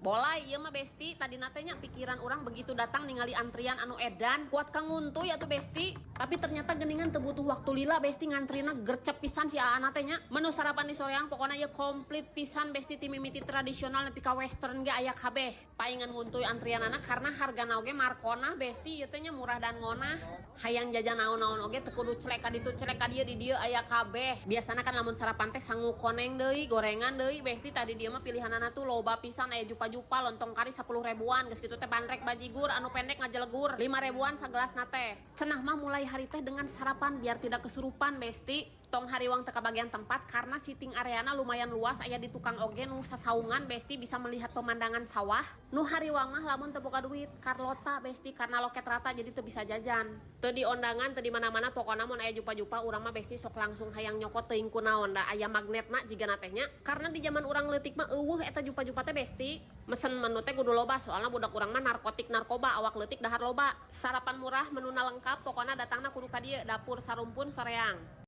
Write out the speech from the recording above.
Bolai ieu mah Besti, tadi natenya pikiran orang begitu datang ningali antrian anu edan, kuat Kang nguntuy atuh Besti. Tapi ternyata geningan teu butuh waktu lila Besti ngantrina gercep pisan si aana teh nya. Menu sarapan di soreang pokona ieu komplit pisan Besti ti mimiti tradisional nepi ka western ge aya kabeh. Paingan nguntuy antrian anak karena hargana oge markona Besti ieu teh nya murah dan ngonah. Hayang jajan naon-naon oge teu kudu celek ka ditu celek ka dieu di dieu aya kabeh. Biasana kan lamun sarapan teh sangu koneng deui, gorengan deui Besti tadi dieu mah pilihanana tuh loba pisan aya jupa lontong kari 10 ribuan geus kitu teh bandrek bajigur anu pendek ngajelegur 5 ribuan sagelas nate. Cenah mah mulai hari teh dengan sarapan biar tidak kesurupan Besti. Tong hariwang teka bagian tempat karena sitting areana lumayan luas aya di tukang oge nu sasaungan Besti bisa melihat pemandangan sawah. Nu hariwang mah lamun teu boga duit Carlota Besti karena loket rata jadi teu bisa jajan. Teu di ondangan teu di mana-mana pokona mun aya jupa-jupa urang mah Besti sok langsung hayang nyokot teuing kunaon da aya magnetna jigana teh nya. Karena di zaman urang leutik mah eueuh eta jupa-jupa teh Besti. Mesen menu teh kudu loba soalnya budak urang mah narkotik narkoba awak leutik dahar loba. Sarapan murah menuna lengkap pokona datangna kudu ka dieu dapur sarumpun soreang.